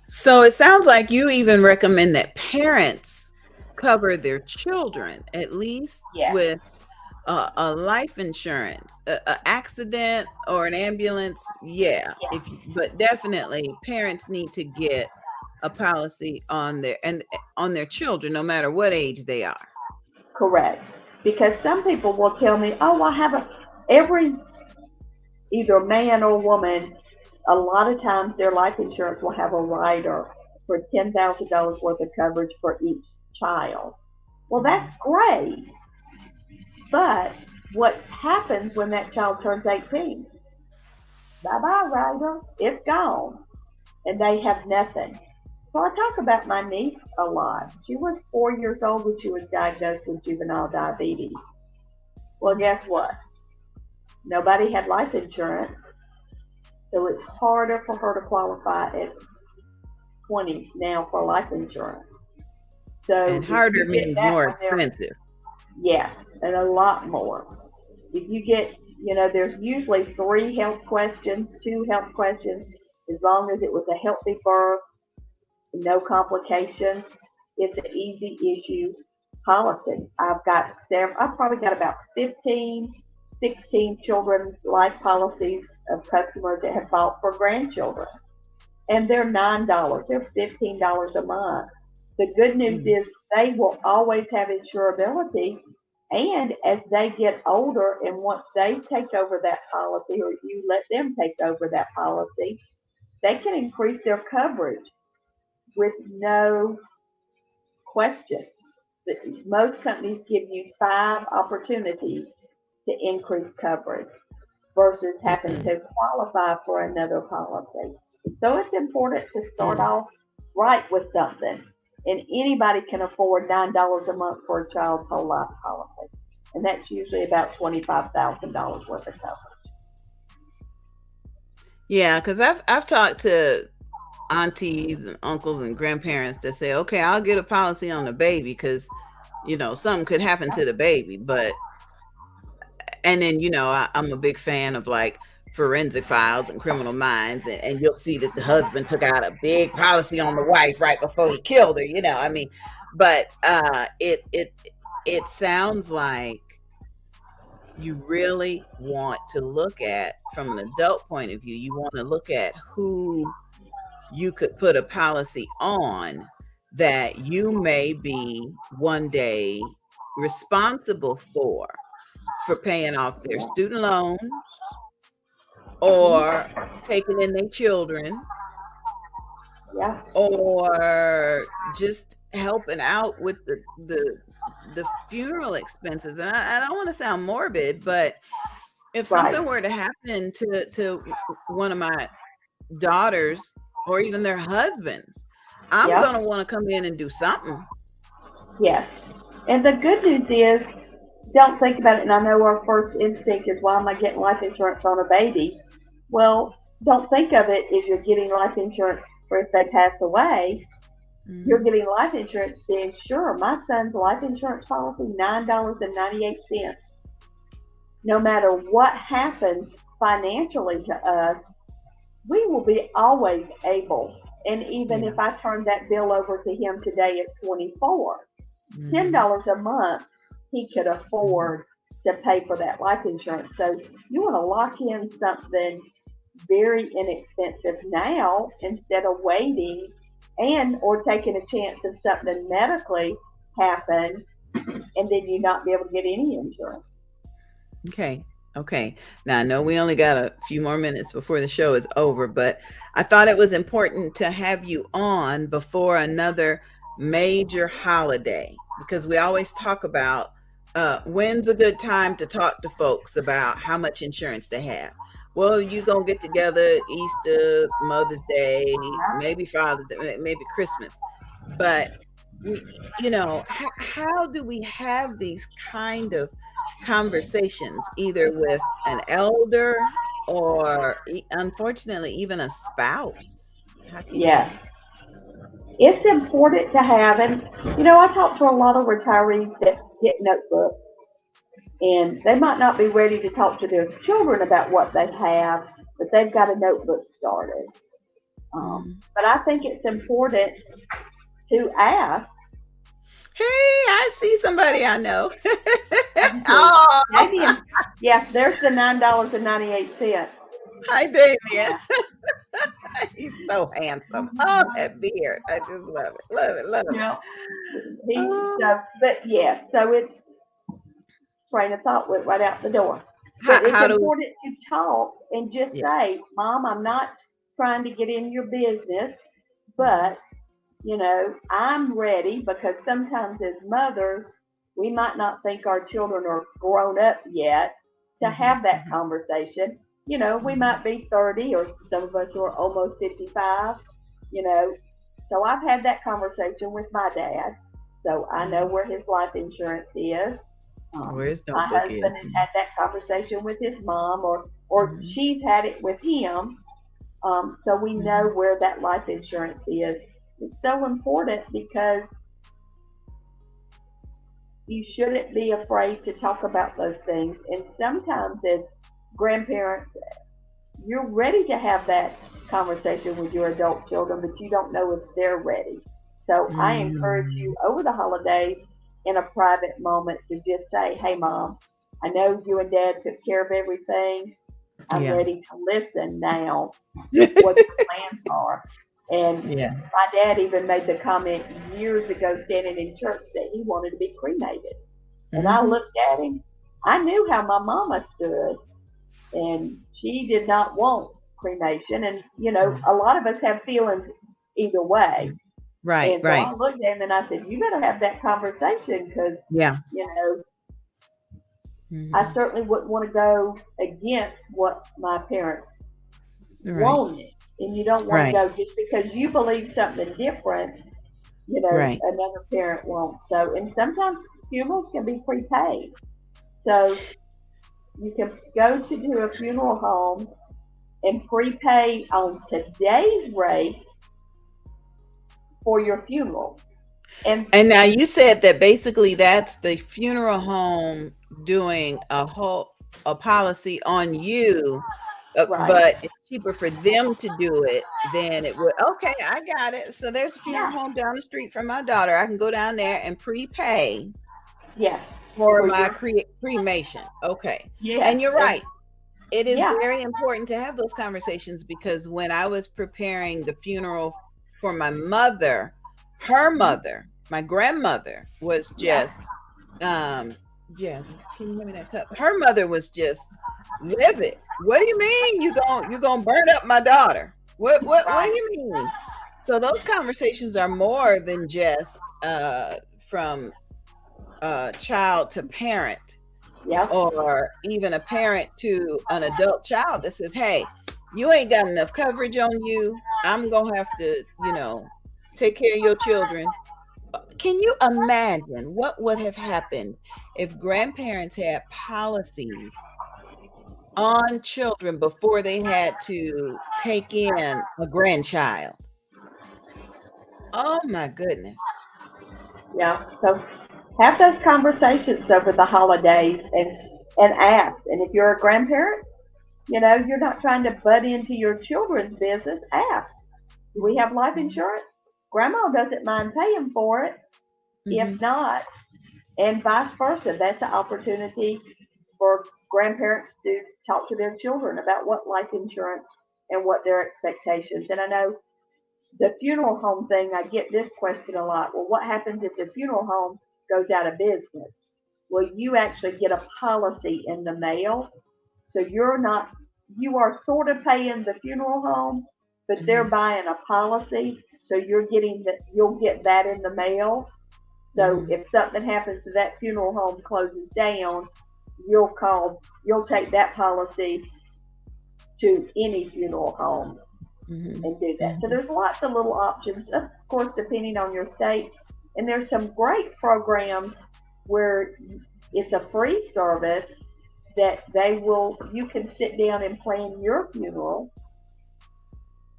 So it sounds like you even recommend that parents cover their children, at least with a life insurance, an accident or an ambulance. But definitely parents need to get a policy on their children, no matter what age they are. Correct. Because some people will tell me, oh, I have every either man or woman, a lot of times their life insurance will have a rider for $10,000 worth of coverage for each child. Well, that's great. But what happens when that child turns 18? Bye-bye, rider. It's gone. And they have nothing. So I talk about my niece a lot. She was 4 years old when she was diagnosed with juvenile diabetes. Well, guess what? Nobody had life insurance. So it's harder for her to qualify at 20 now for life insurance. So and harder means more expensive. Yeah, and a lot more. If you get, there's usually 3 health questions, 2 health questions, as long as it was a healthy birth, no complications, it's an easy issue policy. I've probably got about 15, 16 children's life policies of customers that have bought for grandchildren. And they're $9, they're $15 a month. The good news is they will always have insurability. And as they get older and once they take over that policy or you let them take over that policy, they can increase their coverage with no question. Most companies give you 5 opportunities to increase coverage versus having to qualify for another policy. So it's important to start off right with something. And anybody can afford $9 a month for a child's whole life policy. And that's usually about $25,000 worth of coverage. Yeah, because I've talked to aunties and uncles and grandparents that say, okay, I'll get a policy on the baby because, something could happen to the baby. And then, I'm a big fan of like Forensic Files and Criminal Minds, and you'll see that the husband took out a big policy on the wife right before he killed her, but it sounds like you really want to look at, from an adult point of view, you want to look at who you could put a policy on that you may be one day responsible for paying off their student loans or taking in their children, or just helping out with the funeral expenses. And I don't want to sound morbid, but if something were to happen to one of my daughters or even their husbands, I'm going to want to come in and do something. Yes. And the good news is, don't think about it. And I know our first instinct is, why am I getting life insurance on a baby? Well, don't think of it as you're getting life insurance for if they pass away. You're getting life insurance to insure. My son's life insurance policy, $9.98. No matter what happens financially to us, we will be always able. And even if I turn that bill over to him today at 24, $10 a month, he could afford to pay for that life insurance. So you want to lock in something very inexpensive now instead of waiting or taking a chance of something medically happen and then you not be able to get any insurance. Okay. Now I know we only got a few more minutes before the show is over, but I thought it was important to have you on before another major holiday, because we always talk about when's a good time to talk to folks about how much insurance they have. Well, you gonna get together Easter, Mother's Day, maybe Father's Day, maybe Christmas. But, how do we have these kind of conversations, either with an elder or, unfortunately, even a spouse? It's important to have, and I talk to a lot of retirees that get notebooks, and they might not be ready to talk to their children about what they have, but they've got a notebook started. But I think it's important to ask. Hey, I see somebody I know. Damien, there's the $9.98. Hi, Damien. He's so handsome. Oh, that beard. I just love it. So it's train of thought went right out the door. But it's important to talk and just say, Mom, I'm not trying to get in your business, but I'm ready, because sometimes as mothers, we might not think our children are grown up yet to have that conversation. We might be 30, or some of us are almost 55, So I've had that conversation with my dad, so I know where his life insurance is. My husband has had that conversation with his mom, or she's had it with him. So we know where that life insurance is. It's so important because you shouldn't be afraid to talk about those things. And sometimes as grandparents, you're ready to have that conversation with your adult children, but you don't know if they're ready. So I encourage you over the holidays in a private moment to just say, hey, Mom, I know you and Dad took care of everything. I'm ready to listen now what the plans are. And my dad even made the comment years ago standing in church that he wanted to be cremated. And I looked at him. I knew how my mama stood, and she did not want cremation. And, a lot of us have feelings either way. Right, and so I looked at him and I said, you better have that conversation, because, I certainly wouldn't want to go against what my parents wanted. And you don't want to go just because you believe something different, another parent won't. So, and sometimes funerals can be prepaid. So you can go to a funeral home and prepay on today's rate for your funeral. And now you said that basically that's the funeral home doing a policy on you, but it's cheaper for them to do it than it would. Okay, I got it. So there's a funeral home down the street from my daughter. I can go down there and prepay for my cremation. Okay. And you're right. It is very important to have those conversations, because when I was preparing the funeral for my mother, her mother, my grandmother, was just Jasmine, can you give me that cup? Her mother was just livid. What do you mean you gonna burn up my daughter? What do you mean? So those conversations are more than just from child to parent. Yeah. or even a parent to an adult child that says, hey, you ain't got enough coverage on you. I'm going to have to, take care of your children. Can you imagine what would have happened if grandparents had policies on children before they had to take in a grandchild? Oh my goodness. Yeah. So have those conversations over the holidays and ask. And if you're a grandparent, you're not trying to butt into your children's business. Ask, do we have life insurance? Grandma doesn't mind paying for it. If not, and vice versa, that's an opportunity for grandparents to talk to their children about what life insurance and what their expectations. And I know the funeral home thing, I get this question a lot. Well, what happens if the funeral home goes out of business? Well, you actually get a policy in the mail. So you are sort of paying the funeral home, but they're buying a policy. So you'll get that in the mail. So if something happens to that funeral home closes down, you'll take that policy to any funeral home and do that. So there's lots of little options, of course, depending on your state. And there's some great programs where it's a free service that you can sit down and plan your funeral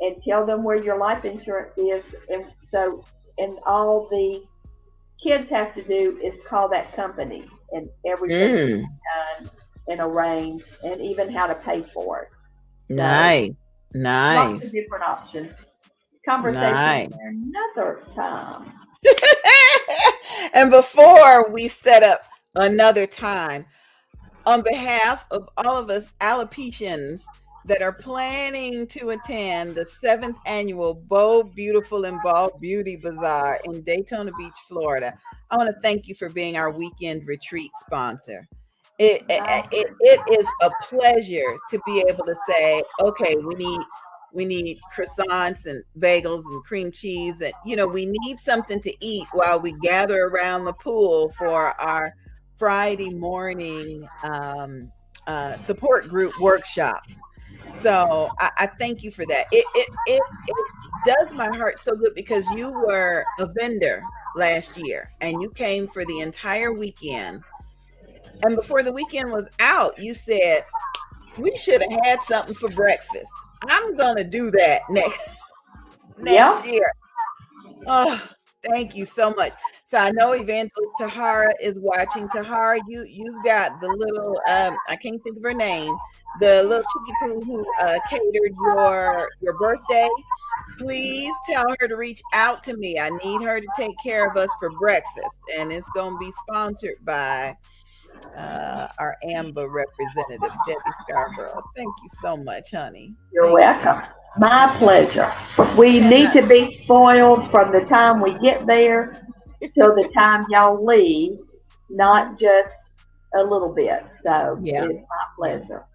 and tell them where your life insurance is. And all the kids have to do is call that company, and everything is done and arranged, and even how to pay for it. So, Nice. Lots of different options. Conversation for another time. And before we set up another time, on behalf of all of us alopecians that are planning to attend the 7th annual Bold, Beautiful, and Bald Beauty Bazaar in Daytona Beach, Florida, I want to thank you for being our weekend retreat sponsor. It is a pleasure to be able to say, okay, we need croissants and bagels and cream cheese, and we need something to eat while we gather around the pool for our Friday morning support group workshops. So I thank you for that. It does my heart so good, because you were a vendor last year and you came for the entire weekend. And before the weekend was out, you said, we should have had something for breakfast. I'm going to do that next year. Oh, thank you so much. So I know Evangelist Tahara is watching. Tahara, you've got the little, I can't think of her name, the little chickie poo who catered your birthday. Please tell her to reach out to me. I need her to take care of us for breakfast. And it's going to be sponsored by our AMBA representative, Debbie Scarborough. Thank you so much, honey. You're welcome. My pleasure. We need to be spoiled from the time we get there till the time y'all leave, not just a little bit. So it's my pleasure.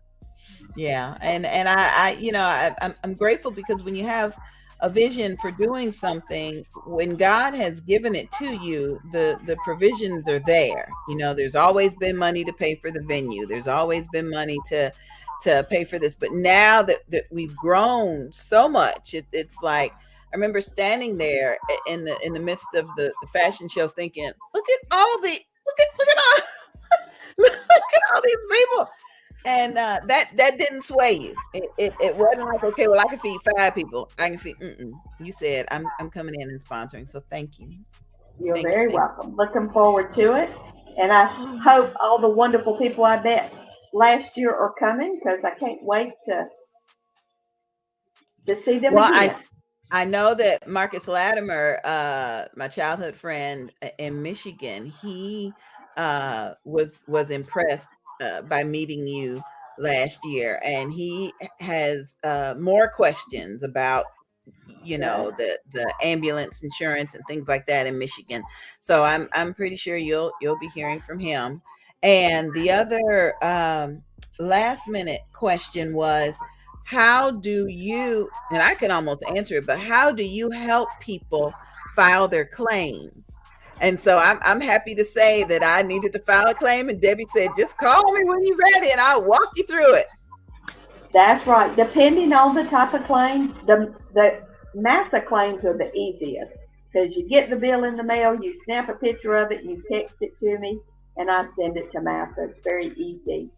Yeah, and I'm grateful, because when you have a vision for doing something, when God has given it to you, the provisions are there. There's always been money to pay for the venue. There's always been money to pay for this. But now that we've grown so much, it's like, I remember standing there in the midst of the fashion show thinking, look at all these people. And that didn't sway you. It wasn't like, okay, well, I can feed 5 people. I can feed. You said, I'm coming in and sponsoring. So thank you. You're very welcome. Looking forward to it. And I hope all the wonderful people I met last year are coming, because I can't wait to see them again. I know that Marcus Latimer, my childhood friend in Michigan, he was impressed by meeting you last year, and he has more questions about the ambulance insurance and things like that in Michigan. So I'm pretty sure you'll be hearing from him. And the other last minute question was, how do you, and I can almost answer it, but how do you help people file their claims? And so I'm happy to say that I needed to file a claim, and Debbie said, just call me when you're ready and I'll walk you through it. That's right. Depending on the type of claim, the NASA claims are the easiest, because you get the bill in the mail, you snap a picture of it, you text it to me, and I send it to NASA. It's very easy.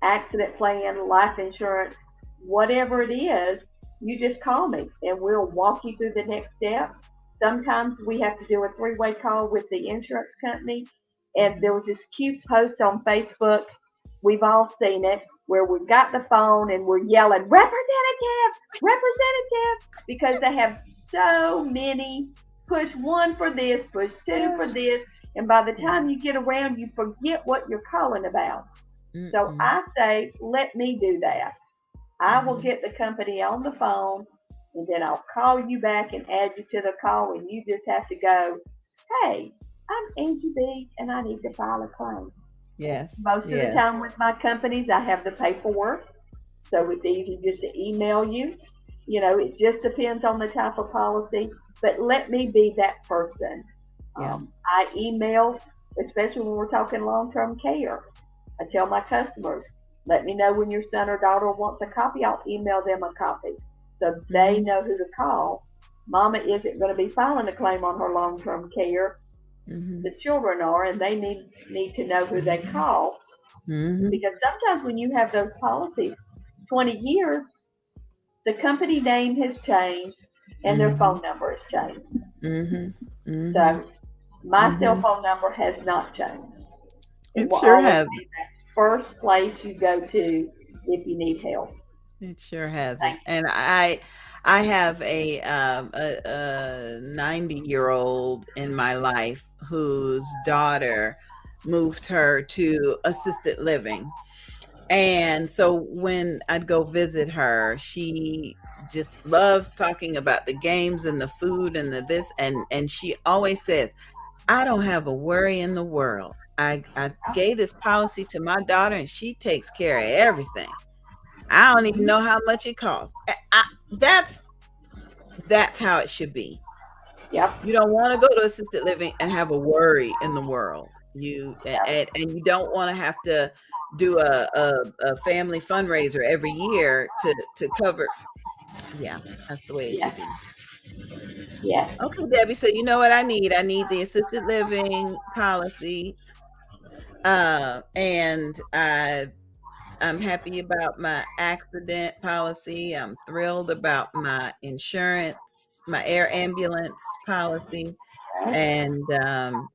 Accident plan, life insurance, whatever it is, you just call me and we'll walk you through the next step. Sometimes we have to do a 3-way call with the insurance company. And there was this cute post on Facebook, we've all seen it, where we've got the phone and we're yelling, representative, representative, because they have so many, push 1 for this, push 2 for this. And by the time you get around, you forget what you're calling about. So I say, let me do that. I will get the company on the phone, and then I'll call you back and add you to the call, and you just have to go, hey, I'm Angie BEE, and I need to file a claim. Yes. Most of the time with my companies, I have the paperwork, so it's easy just to email you. You know, it just depends on the type of policy, but let me be that person. I email, especially when we're talking long-term care. I tell my customers, let me know when your son or daughter wants a copy. I'll email them a copy so they know who to call. Mama isn't going to be filing a claim on her long-term care. The children are, and they need to know who they call. Because sometimes when you have those policies, 20 years, the company name has changed and their phone number has changed. So my cell phone number has not changed. It sure has. First place you go to if you need help. It sure hasn't. And I have a 90-year-old in my life whose daughter moved her to assisted living. And so when I'd go visit her, she just loves talking about the games and the food and the this. And she always says, I don't have a worry in the world. I gave this policy to my daughter and she takes care of everything. I don't even know how much it costs. That's how it should be. Yep. You don't want to go to assisted living and have a worry in the world. And you don't want to have to do a family fundraiser every year to cover. Yeah, that's the way it should be. Yeah. Okay, Debbie. So you know what I need? I need the assisted living policy. And I'm happy about my accident policy. I'm thrilled about my insurance, my air ambulance policy. And I'm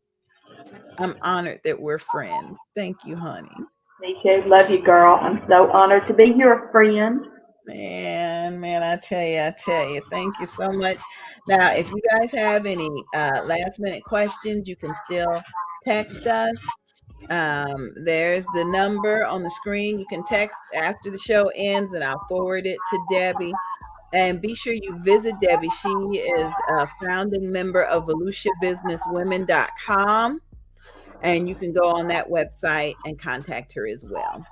honored that we're friends. Thank you, honey. Me too. Love you, girl. I'm so honored to be your friend. Man, I tell you, thank you so much. Now, if you guys have any last minute questions, you can still text us. There's the number on the screen. You can text after the show ends and I'll forward it to Debbie. And be sure you visit Debbie. She is a founding member of ValutiaBusinessWomen.com. And you can go on that website and contact her as well.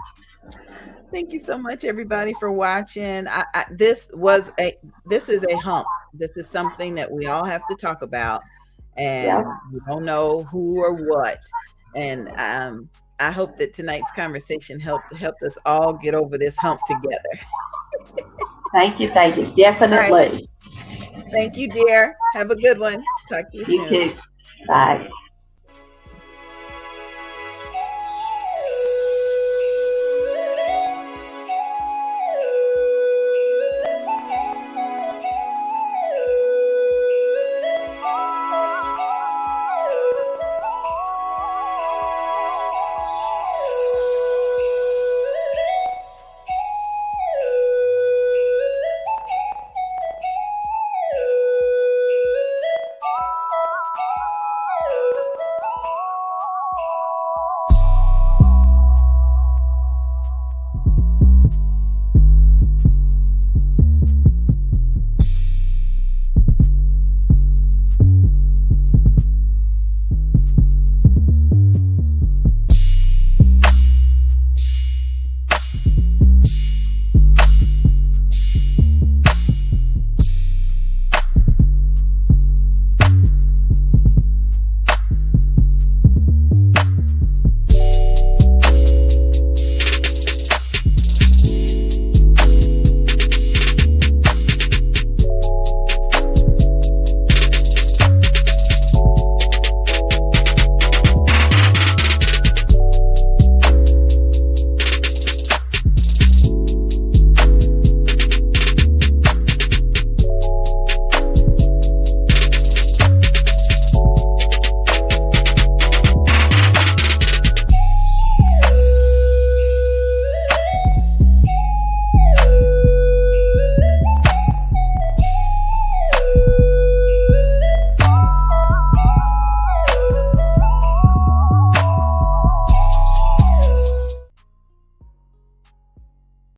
Thank you so much, everybody, for watching. This is a hump. This is something that we all have to talk about, and we don't know who or what. And I hope that tonight's conversation helped us all get over this hump together. Thank you. Definitely. Right. Thank you, dear. Have a good one. Talk to you soon. You too. Bye.